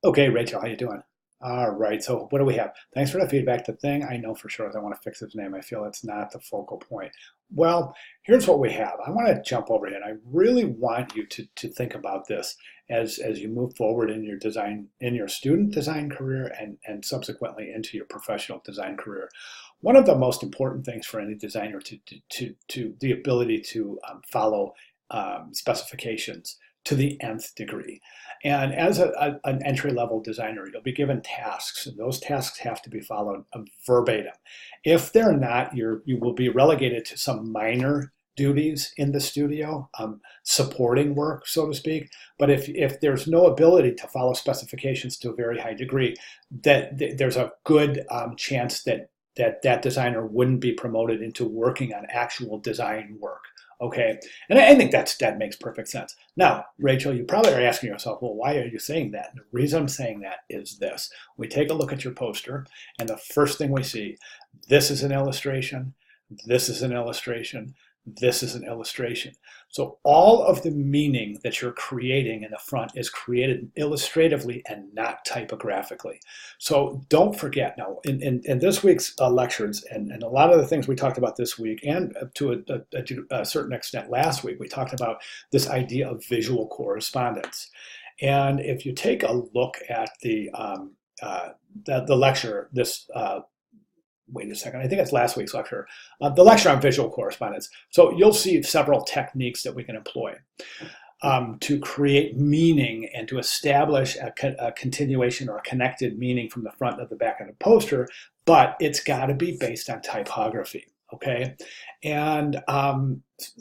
Okay, Rachel, how you doing? All right, so what do we have? Thanks for the feedback. The thing I know for sure is I want to fix his name. I feel it's not the focal point. Well, here's what we have. I want to jump over here, and I really want you to think about this as you move forward in your design, in your student design career and subsequently into your professional design career. One of the most important things for any designer to the ability to follow specifications to the nth degree. And as an entry-level designer, you'll be given tasks, and those tasks have to be followed verbatim. If they're not, you will be relegated to some minor duties in the studio, supporting work, so to speak. But if there's no ability to follow specifications to a very high degree, there's a good chance that designer wouldn't be promoted into working on actual design work. Okay, and I think that makes perfect sense. Now, Rachel, you probably are asking yourself, well, why are you saying that? And the reason I'm saying that is this. We take a look at your poster, and the first thing we see, this is an illustration, this is an illustration, this is an illustration. So all of the meaning that you're creating in the front is created illustratively and not typographically. So don't forget now, in this week's lectures, and a lot of the things we talked about this week, and to a certain extent last week, we talked about this idea of visual correspondence. And if you take a look at the lecture, this wait a second, I think it's last week's lecture, the lecture on visual correspondence. So you'll see several techniques that we can employ to create meaning and to establish a continuation or a connected meaning from the front of the back of the poster, but it's got to be based on typography, okay? And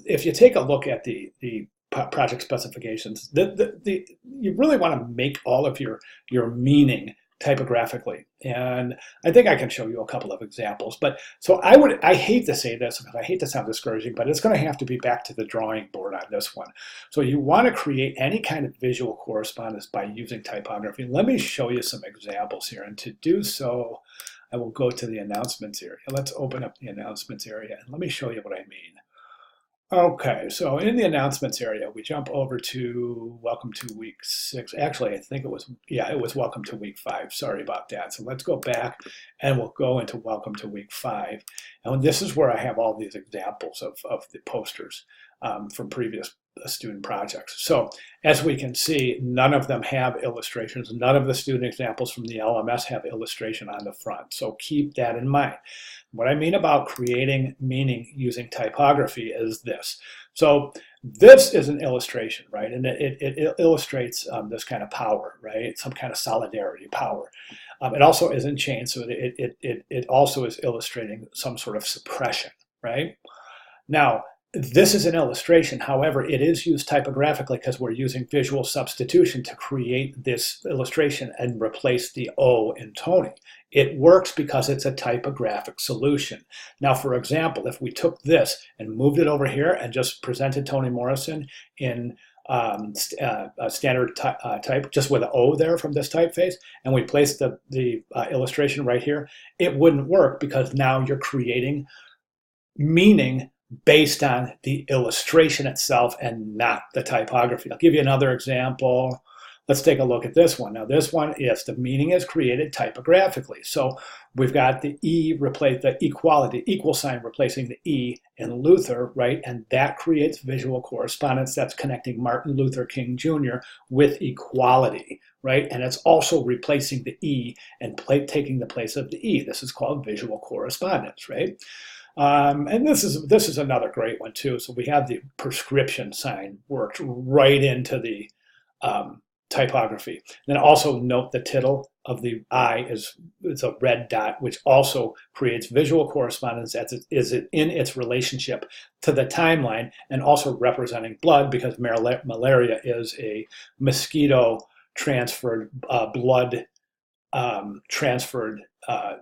if you take a look at the project specifications, you really want to make all of your meaning typographically. And I think I can show you a couple of examples. But so I hate to say this because I hate to sound discouraging, but it's going to have to be back to the drawing board on this one. So you want to create any kind of visual correspondence by using typography. Let me show you some examples here. And to do so, I will go to the announcements area. Let's open up the announcements area and let me show you what I mean. Okay, so in the announcements area, we jump over to welcome to week 6. Actually, I think it was welcome to week 5. Sorry about that. So let's go back and we'll go into welcome to week 5. And this is where I have all these examples of the posters from previous student projects. So as we can see, none of them have illustrations. None of the student examples from the LMS have illustration on the front. So keep that in mind. What I mean about creating meaning using typography is this. So this is an illustration, right? And it illustrates this kind of power, right? Some kind of solidarity power. It also is in chain, so it also is illustrating some sort of suppression, right? Now, this is an illustration. However, it is used typographically because we're using visual substitution to create this illustration and replace the O in Tony. It works because it's a typographic solution. Now, for example, if we took this and moved it over here and just presented Toni Morrison in standard type, just with an O there from this typeface, and we placed the illustration right here, it wouldn't work because now you're creating meaning based on the illustration itself and not the typography. I'll give you another example. Let's take a look at this one. Now this one, yes, the meaning is created typographically. So we've got the E replace the equality, equal sign replacing the E in Luther, right? And that creates visual correspondence that's connecting Martin Luther King Jr. with equality, right? And it's also replacing the E and taking the place of the E. This is called visual correspondence, right? And this is another great one too. So we have the prescription sign worked right into the typography. Then also note the tittle of the I is a red dot, which also creates visual correspondence as it is in its relationship to the timeline and also representing blood because malaria is a mosquito transferred blood transferred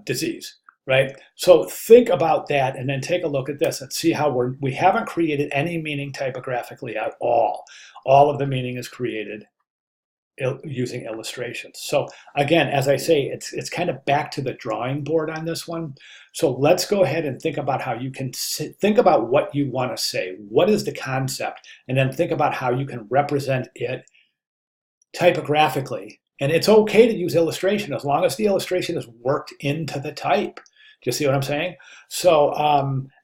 disease. Right? So think about that and then take a look at this and see how we haven't created any meaning typographically at all. All of the meaning is created using illustrations. So again, as I say, it's kind of back to the drawing board on this one. So let's go ahead and think about how you can think about what you want to say. What is the concept? And then think about how you can represent it typographically And it's okay to use illustration as long as the illustration is worked into the type. Do you see what I'm saying? So,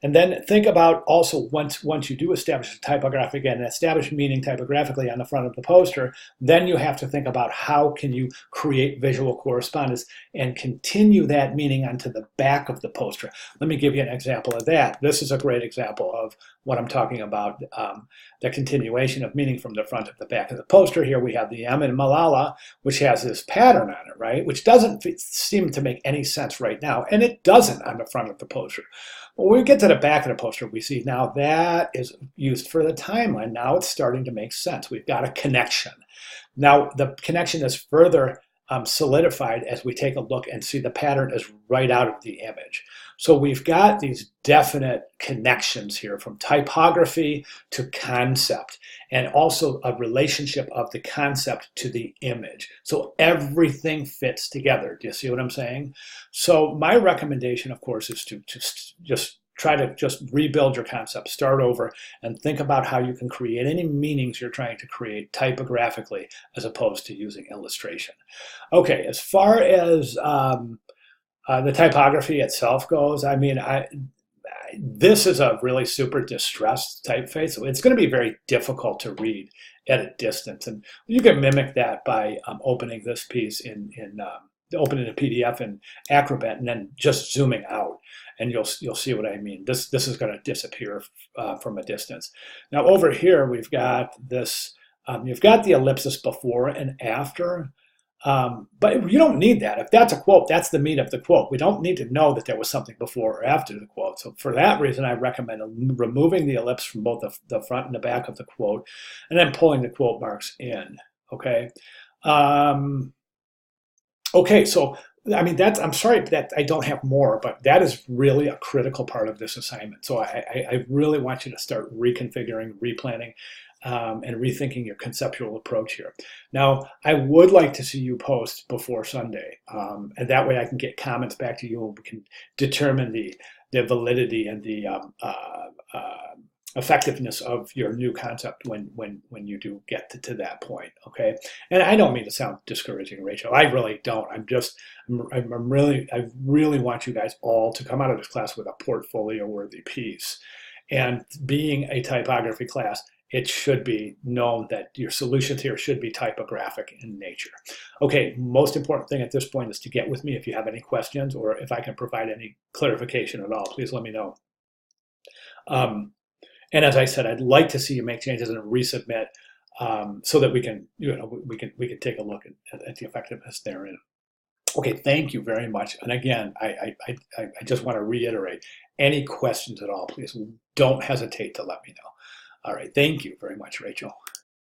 and then think about also once you do establish a typographic and establish meaning typographically on the front of the poster, then you have to think about how can you create visual correspondence and continue that meaning onto the back of the poster. Let me give you an example of that. This is a great example of what I'm talking about, the continuation of meaning from the front to the back of the poster. Here we have the M in Malala, which has this pattern on it, right? Which doesn't seem to make any sense right now, and it doesn't on the front of the poster. When we get to the back of the poster, we see now that is used for the timeline. Now it's starting to make sense. We've got a connection. Now the connection is further solidified as we take a look and see the pattern is right out of the image. So we've got these definite connections here from typography to concept, and also a relationship of the concept to the image. So everything fits together. Do you see what I'm saying? So my recommendation, of course, is to just try to just rebuild your concept, start over, and think about how you can create any meanings you're trying to create typographically as opposed to using illustration. Okay, as far as the typography itself goes, I mean, this is a really super distressed typeface. So it's going to be very difficult to read at a distance. And you can mimic that by opening this piece opening a PDF in Acrobat and then just zooming out, and you'll see what I mean. This is going to disappear from a distance. Now over here we've got this. You've got the ellipsis before and after, but you don't need that. If that's a quote, that's the meat of the quote. We don't need to know that there was something before or after the quote. So for that reason, I recommend removing the ellipse from both the front and the back of the quote, and then pulling the quote marks in. Okay. Okay, so I mean I'm sorry that I don't have more, but that is really a critical part of this assignment. So I really want you to start reconfiguring, replanning, and rethinking your conceptual approach here. Now, I would like to see you post before Sunday, and that way I can get comments back to you and we can determine the validity and the effectiveness of your new concept when you do get to that point. Okay, and I don't mean to sound discouraging, Rachel. I really don't. I really want you guys all to come out of this class with a portfolio worthy piece. And being a typography class, it should be known that your solutions here should be typographic in nature. Okay, most important thing at this point is to get with me if you have any questions, or if I can provide any clarification at all, please let me know. And as I said, I'd like to see you make changes and resubmit, so that we can take a look at the effectiveness therein. Okay, thank you very much. And again, I just want to reiterate, any questions at all, please don't hesitate to let me know. All right, thank you very much, Rachel.